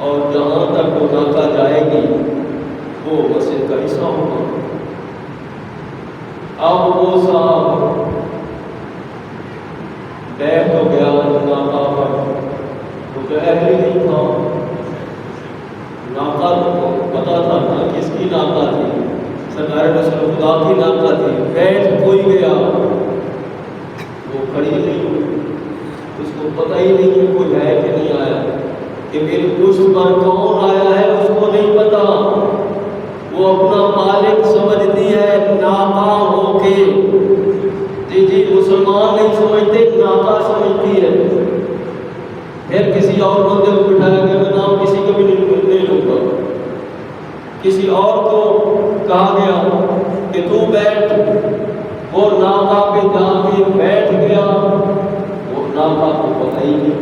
اور جہاں تک وہ ناکہ جائے گی وہ مسجد کا حصہ ہوگا۔ اب وہ صاحب بیٹھ تو گیا ناکہ پر، وہ تو اہل ہی نہیں تھا، ناکہ تو پتا تھا نا کس کی ناکہ تھی، سرکار رسول خدا کی ناکہ تھی۔ بیٹھ کوئی گیا، وہ کھڑی نہیں ہوئی، اس کو پتہ ہی نہیں کہ کوئی ہے کہ نہیں آیا، کہ میری پشت پر کون آیا ہے اس کو نہیں پتا۔ وہ اپنا مالک سمجھتی ہے ناکہ ہو کے، جی مسلمان نہیں سمجھتے، ناکہ سمجھتی ہے۔ پھر کسی اور بندے کو بٹھایا کہ میں نام کسی کا بھی نہیں لوں گا، کسی اور کو کہا گیا کہ تو بیٹھ، وہ ناکہ پہ جا کے بیٹھ گیا، وہ ناکہ کو پتہ ہی نہیں،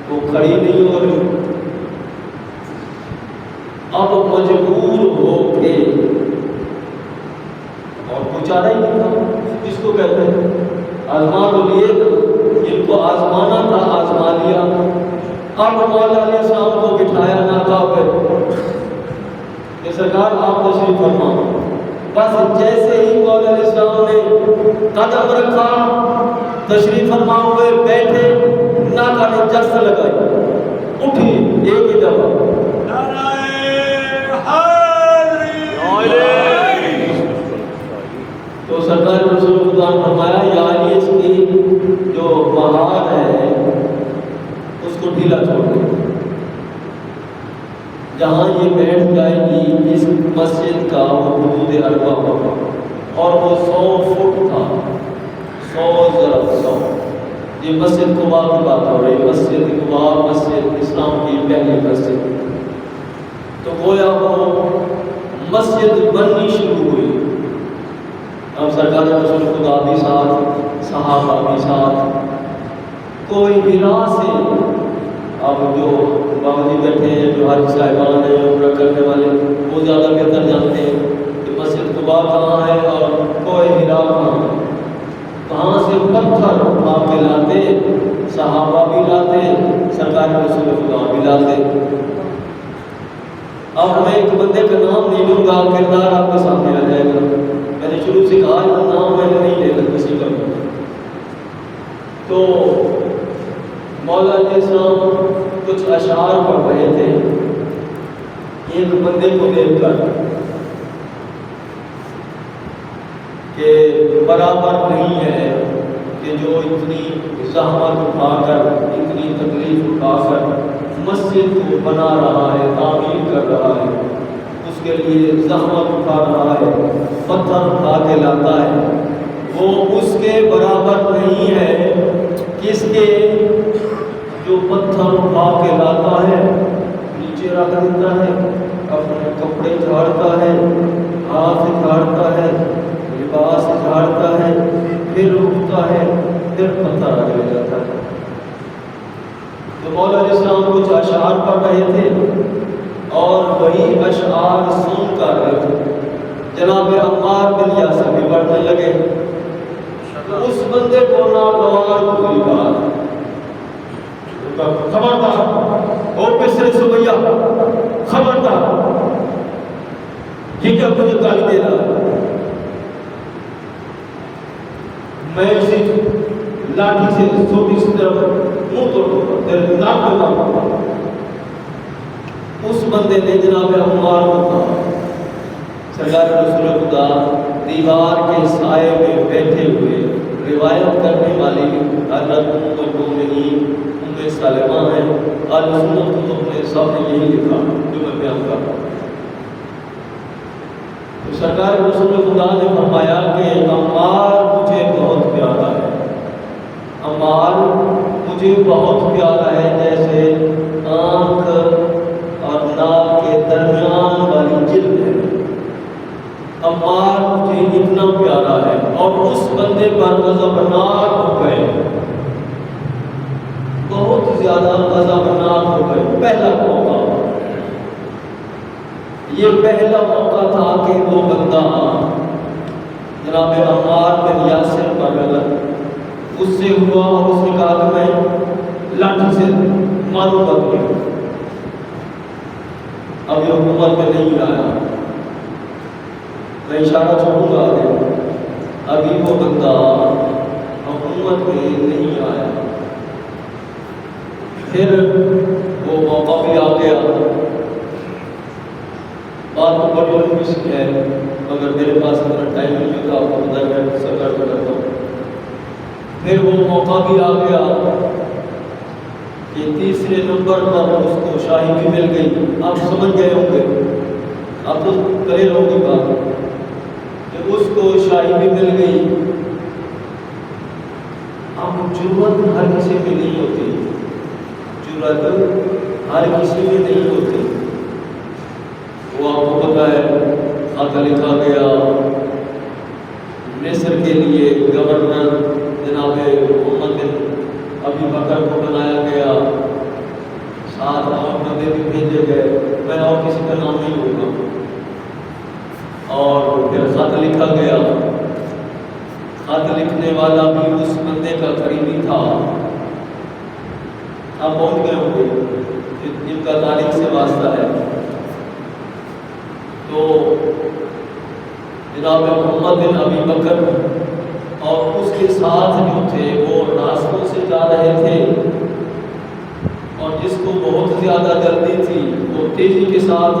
وہ کھڑی نہیں ہو رہی۔ اب مجبور ہو کے، اور کچھ چارہ ہی نہیں تھا، کس کو کہتے ہیں آزما تو لیے، جن کو آزمانا تھا آزما لیا۔ اب مولا علیہ السلام کو بٹھایا ناکہ پہ کہ سرکار آپ تشریف فرما۔ بس جیسے ہی مولا علیہ السلام نے قدم رکھا، تشریف فرما ہوئے بیٹھے، ناکہ نے جس لگائی، اٹھی ایک ہی دفعہ، تو سرکار رسول خدا نے فرمایا یا علی اس کی جو بہار ہے اس کو ڈھیلا چھوڑ دے، جہاں یہ بیٹھ جائے گی اس مسجد کا حدود اربع ہوگا، اور وہ 100 فٹ تھا، 100 ضرب 100۔ یہ مسجد قباء کی بات ہو رہی، مسجد قباء مسجد اسلام کی پہلی مسجد، تو گویا وہ مسجد بننی شروع ہوئی۔ اب سرکار رسول خدا بھی ساتھ، صحابہ بھی ساتھ، کوئی ہرا سے، اب جو باوجود بیٹھے ہیں، جو حاجی صاحبان ہیں، عمرہ کرنے والے، وہ زیادہ بہتر جانتے ہیں کہ مسجد قباء کہاں ہے اور کوئی ہرا کہاں ہے۔ کہاں سے پتھر اٹھا کے لاتے، صحابہ بھی لاتے، سرکار رسول خدا بھی لاتے۔ اب میں ایک بندے کا نام نہیں لوں گا، کردار آپ کے سامنے آ جائے گا۔ میں نے شروع سے کہا نام میں نے نہیں لینا کسی کا بھی۔ تو مولا علیہ السلام کچھ اشعار پڑھ رہے تھے، ایک بندے کو دیکھ کر کہ برابر نہیں ہے کہ جو اتنی زحمت اٹھا کر، اتنی تکلیف اٹھا کر مسجد کو بنا رہا ہے، تعمیر کر رہا ہے، اس کے لیے زحمت اٹھا رہا ہے، پتھر اٹھا کے لاتا ہے، وہ اس کے برابر نہیں ہے کس کے جو پتھر اٹھا کے لاتا ہے، نیچے رکھ دیتا ہے، اپنے کپڑے جھاڑتا ہے، ہاتھ جھاڑتا ہے، لباس جھاڑتا ہے، پھر اٹھتا ہے، پھر پتھر رکھ لے جاتا ہے۔ تو مولا علیہ السلام کچھ اشعار پڑھ رہے تھے اور وہی اشعار سن کر جناب عمار بن یاسر بھی پڑھنے لگے۔ اس بندے کو ناگوار ہوئی بات، خبردار او پسر سمیہ، خبردار یہ کیا مجھے گالی دے رہا ہے، میں اسی لاٹھی سے چھوٹی سی طرف منہ توڑوں گا، تیرے ناک پہ ماروں گا۔ اس بندے نے جناب عمار کو کہا، سرکار رسول خدا دیوار کے سائے میں بیٹھے ہوئے روایت کرنے والی حضرت ام المؤمنین ام سلمہ ہیں، اور سنت کتب نے سب نے یہی لکھا جو میں بیان کر رہا ہوں۔ تو سرکار رسول خدا نے فرمایا کہ عمار مجھے بہت پیارا ہے، عمار مجھے بہت پیارا ہے، جیسے آنکھ اور ناک کے درمیان والی جلد ہے، عمار مجھے اتنا پیارا ہے۔ اور اس بندے پر غضبناک ہو گئے، بہت زیادہ غضبناک ہو گئے۔ پہلا موقع، یہ پہلا موقع تھا کہ وہ بندہ جناب عمار بن یاسر پر اس سے ہوا اور اس نے کہا کہ میں لاٹھی سے ماروں گا تمہیں۔ ابھی حکومت میں نہیں آیا. میں اشارہ چھوڑوں گا آگے. ابھی وہ بندہ حکومت میں نہیں آیا. پھر وہ موقع بھی آ گیا. بات تو بڑی لمبی سی ہے مگر میرے پاس اتنا ٹائم نہیں ہوتا آپ کو بتا میں سرکار کر رہتا ہوں. پھر وہ موقع بھی آ گیا کہ تیسرے نمبر پر اس کو شاہی بھی مل گئی. آپ سمجھ گئے ہوں گے, آپ تو کرے رہو گے بات کہ اس کو شاہی بھی مل گئی. اب جرأت ہر کسی میں نہیں ہوتی, جرأت ہر کسی میں نہیں ہوتی. وہ آپ کو پتا ہے خط لکھا گیا مصر کے لیے, گورنر جناب محمد بن ابی بکر کو بنایا گیا, ساتھ اور بندے بھی بھیجے گئے, میں اور کسی کا نام نہیں ہوگا. اور پھر خط لکھا گیا. خط لکھنے والا بھی اس بندے کا قریبی تھا. آپ پہنچ گئے ہوں گے جن کا تاریخ سے واسطہ ہے. تو جناب محمد بن ابی بکر اور اس کے ساتھ جو تھے وہ راستوں سے جا رہے تھے, اور جس کو بہت زیادہ جلدی تھی وہ تیزی کے ساتھ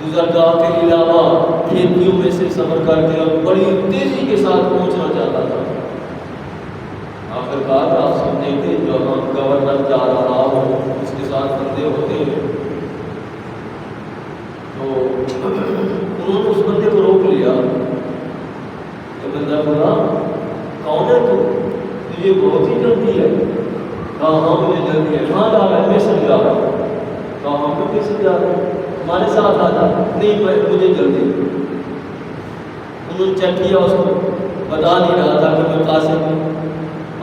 گزرگاہ کے علاوہ کھیتیوں میں سے سفر کر کے اور بڑی تیزی کے ساتھ پہنچنا چاہتا تھا. آخرکار آپ سمجھیں گے جو گورنر جا رہا ہو اس کے ساتھ بندے ہوتے ہیں, تو انہوں نے اس بندے کو روک لیا. کہ بندہ بولا کون ہے تو یہ بہت ہی جلدی ہے. کہاں ہاں مجھے جلدی ہے. کہاں جا رہا ہے؟ میں سمجھ جا رہا ہوں. کہاں ہم کو کیسے جا رہے ہیں؟ ہمارے ساتھ آ جا. نہیں مجھے جلدی. انہوں نے چیک کیا, اس کو بتا نہیں رہا تھا کہ میں قاسم ہوں.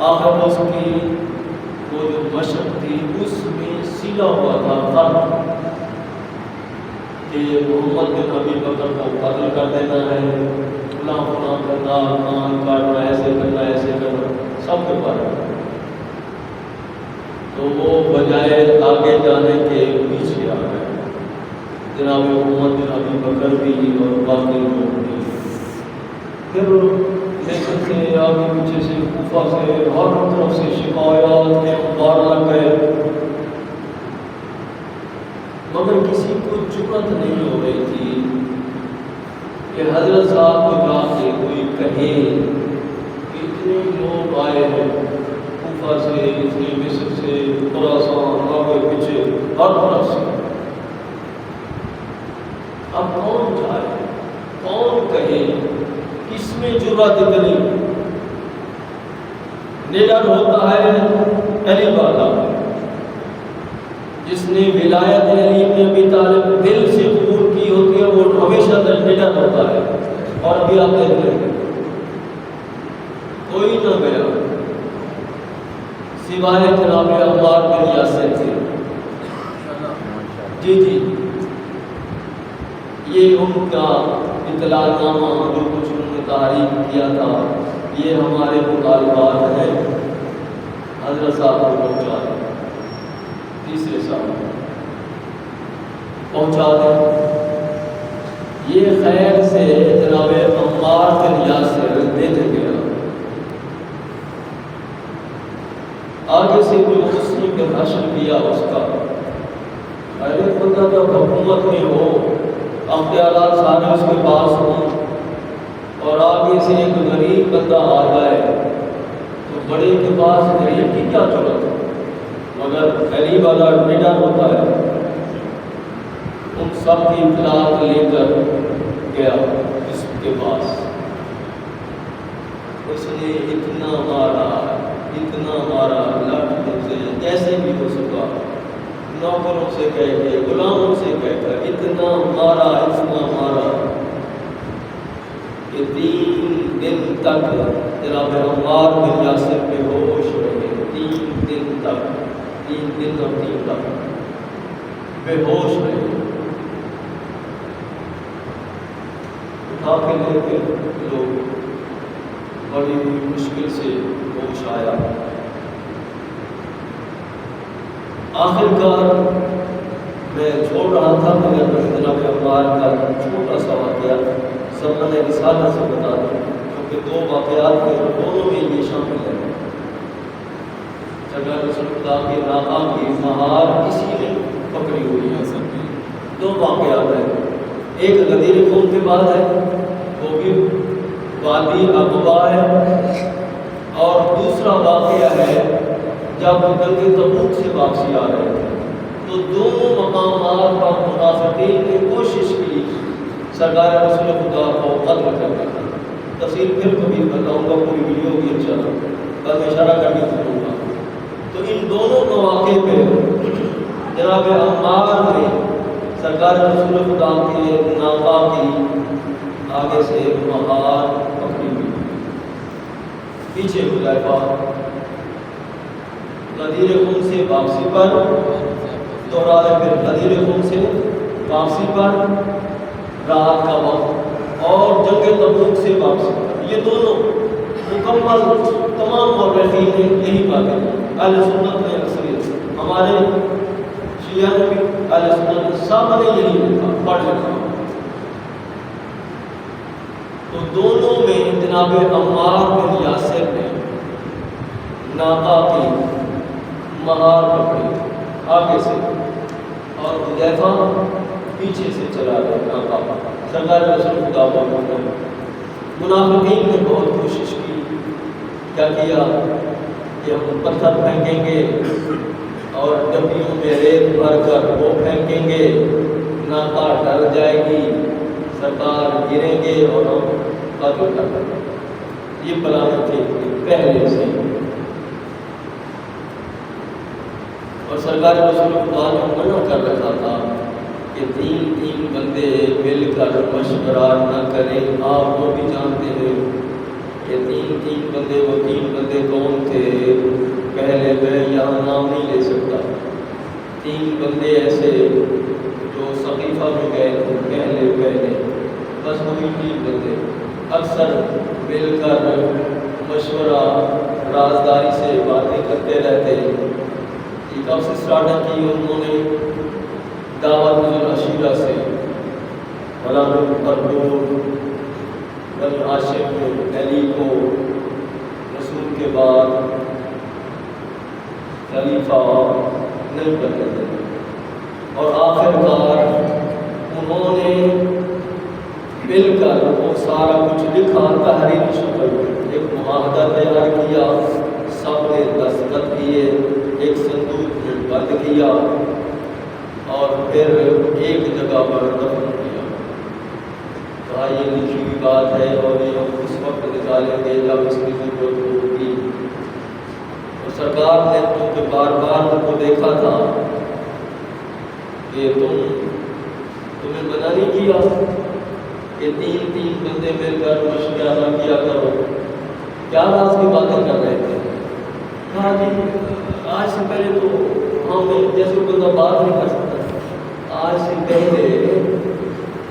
آخر اس کی وہ جو مشق تھی اس میں سیدھا ہوا تھا خط کہ محمد بن ابی بکر کو قتل کر دینا ہے, فلاں فلاں کرنا, کان کاٹنا, ایسے کرنا, ایسے کرنا, سب کے بارے میں. تو وہ بجائے آگے جانے کے پیچھے آ گئے. جناب محمد بن ابی بکر بھی اور باقی لوگ بھی. پھر لیکن سے آگے پیچھے سے کوفہ سے ہر طرف سے شکایات کے اخبار لگ گئے, مگر کسی کو جرأت نہیں ہو رہی تھی کہ حضرت صاحب کو جا کے کوئی کہے کہ اتنے لوگ آئے ہیں کوفہ سے, اتنے مصر سے, خراسان, آگے پیچھے ہر طرف سے. اب کون جائے, کون کہے, کس میں جرأت اتنی؟ نڈر ہوتا ہے علی والا, جس نے ولایت علی بن ابی طالب دل سے قبول کی ہوتی ہے وہ ہمیشہ نڈر ہوتا ہے. اور ابھی آپ دیکھ لیں گے کوئی نہ گیا سوائے جناب عمار بن یاسر تھے. جی یہ ان کا اطلاع نامہ جو کچھ انہوں نے تحریر کیا تھا یہ ہمارے مطالبات ہیں, حضرت صاحب کو پہنچا دیں. تیسرے سال پہنچا دیں. یہ خیر سے جناب عمار بن یاسر دے دیں گے. آگے سے کوئی مسلم کے حشر کیا اس کا, ارے خدا جب حکومت میں ہو اختیارات سارے اس کے پاس ہوں اور آگے سے ایک غریب بندہ آ جائے تو بڑے کے پاس غریب کی کیا ضرورت ہے, مگر غریب والا نڈر ہوتا ہے. ان سب کی اطلاعات لے کر گیا اس کے پاس. اس نے اتنا مارا لٹ سے جیسے بھی ہو سکا, نوکروں سے کہہ کے, غلاموں سے کہہ کر اتنا مارا کہ 3 دن تک جناب عمار بن یاسر بے ہوش رہے. 3 دن تک, 3 دن اور 3 تک بے ہوش رہے. اٹھا کے لے کے لوگ بڑی مشکل سے ہوش آیا. آخرکار میں چھوڑ رہا تھا مگر جناب عمار کا چھوٹا سا واقعہ سب نے رسالہ سے بتا دیا، کیونکہ دو واقعات ہیں اور دونوں میں یہ شامل ہے۔ سرکار رسول خدا کے ناقا کی مہار کسی نے پکڑی ہوئی ہے۔ دو واقعات ہیں، ایک غدیر قوم کے بعد ہے، وہ بھی وادی عقبہ ہے، اور دوسرا واقعہ ہے جب وہ جنگ تبوک سے واپسی آ رہے تھے تو دونوں مقامات پر منافقین نے کوشش کی سرکار رسول خدا کو قتل کرنے کی۔ تفصیل پھر کبھی بتاؤں گا، پوری ویڈیو بھی انشاءاللہ، کل میں اشارہ کر کے سنوں گا۔ تو ان دونوں مواقع پہ جناب عمار نے سرکار رسول خدا کے ناقا کی آگے سے مہار پکڑی ہوئی، پیچھے حذیفہ غدیر قوم سے واپسی پر دوہرا ہے، پھر غدیر قوم سے واپسی پر رات کا وقت اور جنگ تبوک سے واپسی پر، یہ دونوں مکمل تمام مورخین نے یہی باتیں اہل سنت میں اکثریت، ہمارے شیعہ نے بھی اہل سنت سب نے یہی لکھا، پڑھ لکھا۔ تو دونوں میں جناب عمار بن یاسر نے ناقا کی مہار پکڑی آگے سے اور حذیفہ پیچھے سے چلا گیا ناقا۔ سرکار رسول خدا کو منافقین نے بہت کوشش کی، کیا کیا کہ ہم پتھر پھینکیں گے اور ڈبیوں میں ریت بھر کر وہ پھینکیں گے، ناقا ڈر جائے گی، سرکار گریں گے اور ہم قتل کر دیں گے۔ یہ پلان تھے پہلے سے، اور سرکار رسول خدا نے منع کر رکھا تھا کہ تین بندے مل کر مشورہ نہ کریں۔ آپ وہ بھی جانتے ہیں کہ تین بندے، وہ تین بندے کون تھے؟ پہلے میں یہاں نام نہیں لے سکتا، تین بندے ایسے جو سقیفہ میں گئے تھے پہلے، بس وہی تین بندے اکثر مل کر مشورہ رازداری سے باتیں کرتے رہتے۔ یہ کب سے اسٹارٹ کی انہوں نے؟ دعوت العشیرہ سے، علامہ مقدور بن عاشق علی کو رسول کے بعد خلیفہ نہیں بننے دیا، اور آخر کار انہوں نے مل کر وہ سارا کچھ لکھا تحریری شکل میں، ایک معاہدہ تیار کیا، سب نے دستخط کیے، ایک صندوق میں بند کیا اور پھر ایک جگہ پر دفن کیا۔ کہا یہ لکھی ہوئی بات ہے اور یہ ہم اس وقت نکالیں گے جب اس کی ضرورت ہوگی۔ اور سرکار نے کیونکہ بار بار ان کو دیکھا تھا کہ تمہیں منع نہیں کیا کہ تین بندے مل کر مشورہ نہ کیا کرو، کیا راز کی باتیں کر رہے تھے؟ کہا جی آج سے پہلے تو ہم جیسے بندہ بات نہیں کر سکتا، آج سے پہلے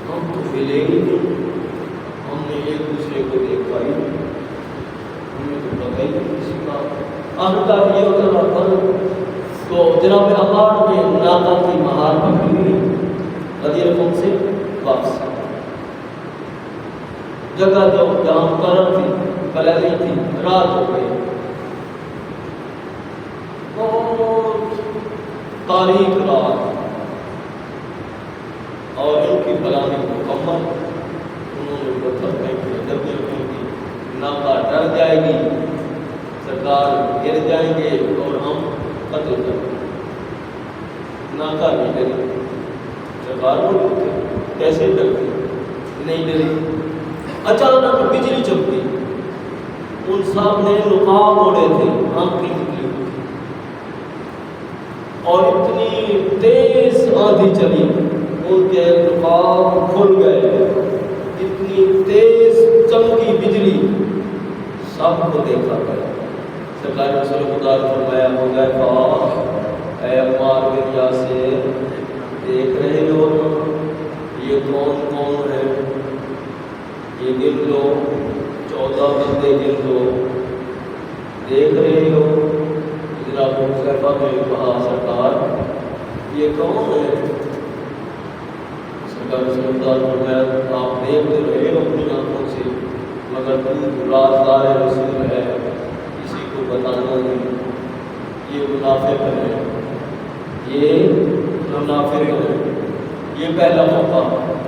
ہم تو ملے ہی نہیں، ہم نے ایک دوسرے کو دیکھا ہی نہیں، ہمیں تو پتہ ہی نہیں کسی کا۔ آخرکار یہ ہوتا تھا تو جناب عمار نے ناقا کی مہار پکڑی ہوئی، غدیر قوم سے واپس جگہ جہاں مقرر تھی کلیلی تھی، رات ہو گئی، بہت تاریخ رات، اور ان کی پلاننگ مکمل، انہوں نے پتھر پھینکے، ڈبیاں پھینکی، ناقا ڈر جائے گی، سرکار گر جائیں گے اور ہم قتل کر دیں گے۔ ناقا نہیں ڈری، سرکار کو کیسے ڈر گئی؟ نہیں ڈری۔ اچانک بجلی چمکی، ان سب نے نقاب اوڑے تھے، آنکھیں نکلی ہوئی تھی، اور اتنی تیز آندھی چلی ان کے نقاب کھل گئے، اتنی تیز چمکی بجلی، سب کو دیکھا گیا۔ سرکار رسول خدا نے فرمایا حذیفہ، اے عمار بن یاسر، دیکھ رہے ہو یہ کون ہے؟ یہ گن لو، 14 بندے گن لو، دیکھ رہے ہو؟ جناب حذیفہ نے کہا سرکار یہ کون ہے؟ کا رسول اللہ فرمایا آپ دیکھ تو رہے ہو اپنی آنکھوں سے مگر تو رازدار رسول ہے کسی کو بتانا نہیں، یہ منافق ہے، یہ منافق ہے۔ یہ پہلا موقع۔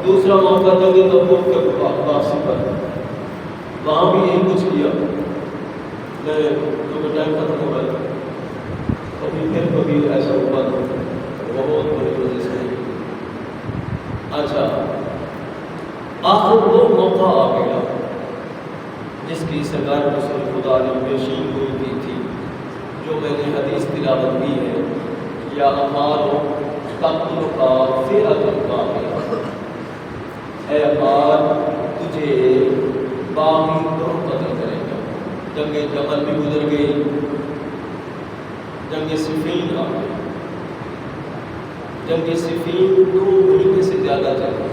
دوسرا موقع جنگ تبوک کے واپسی پر، وہاں بھی یہی کچھ کیا۔ میں کیونکہ ٹائم ختم ہو گیا، کبھی ایسا ہوا بہت بڑی وجہ سے۔ اچھا، آخر وہ موقع آ گیا جس کی سرکار رسول خدا نے پیشین ہوئی کی تھی، جو میں نے حدیث تلاوت کی ہے، یا امار تقتل کا فئۃ باغیہ، اے امار تجھے باغی گروہ قتل کرے گا۔ جنگ جمل بھی گزر گئی، جنگ صفین آ گئی۔ جنگ صفین 2 مہینے سے زیادہ چلی،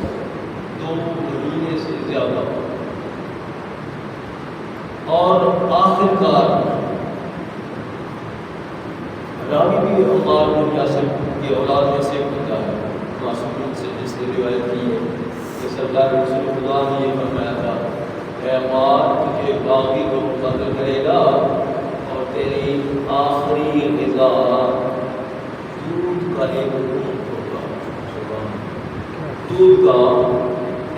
2 مہینے سے زیادہ، اور آخر کار راوی بھی عمار بن یاسر کی اولاد میں سے بنتا ہے، معصومین سے جس نے روایت کی ہے کہ سرکار رسول خدا نے یہ فرمایا تھا، اے عمار تجھے باغی کو قتل کرے گا اور تیری آخری غذا دودھ کا ایک گھونٹ ہوگا، دودھ کا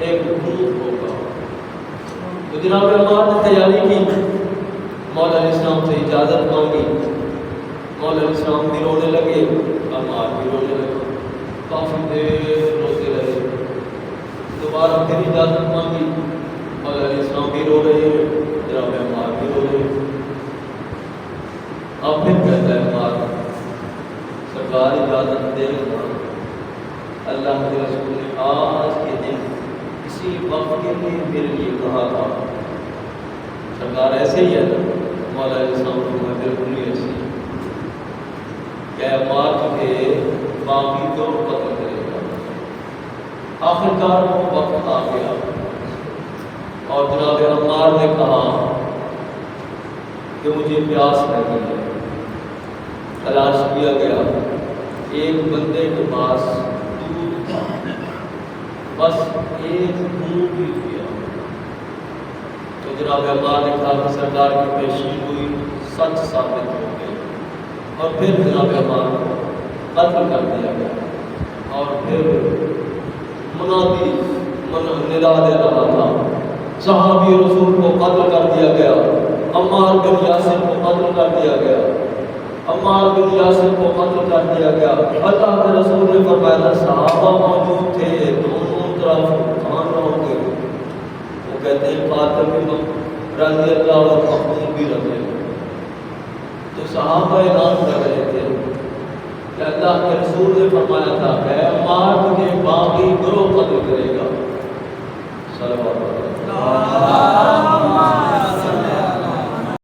ایک گھونٹ ہوگا۔ تو جناب عمار نے تیاری کی، مولا علیہ السلام سے اجازت مانگی، مولا علیہ السلام بھی رونے لگے، عمار بھی رونے لگے، کافی دیر روتے رہے۔ دوبارہ پھر اجازت مانگی، مولا علیہ السلام بھی رو رہے ہیں، جناب عمار بھی رو رہے ہیں۔ اب پھر کہتا ہے عمار، سرکار اجازت دے گا، اللہ کے رسول نے آج کے دن اسی وقت کے لیے میرے لیے کہا تھا۔ سرکار ایسے ہی ہے نا، مولا علیہ السلام کو بالکل ہی ایسے ہی کہ عمار تجھے باقی کو قتل کرے گا۔ آخر کار وہ وقت آ گیا اور جناب عمار نے کہا کہ مجھے پیاس لگی ہے۔ تلاش کیا گیا، ایک بندے کے پاس دودھ تھا، بس ایک گھونٹ بھی پیا۔ تو جناب عمار نے کہا کہ سرکار کی پیشین ہوئی سچ ثابت ہو گئی، اور پھر جناب عمار کو قتل کر دیا گیا۔ اور پھر منادی ندا دے رہا تھا، صحابی رسول کو قتل کر دیا گیا، عمار بن یاسر کو قتل کر دیا گیا، عمار بن یاسر کو قتل کر دیا گیا۔ اللہ کے رسول نے فرمایا صحابہ موجود تھے دونوں طرف خان ہوں گے، وہ کہتے ہیں قاتل بھی رضی اللہ اور مقتول بھی رضی اللہ۔ تو صحابہ اعلان کر رہے تھے کہ اللہ کے رسول نے فرمایا تھا کہ عمار تجھے باغی گروہ قتل کرے گا۔ صلوات اللہ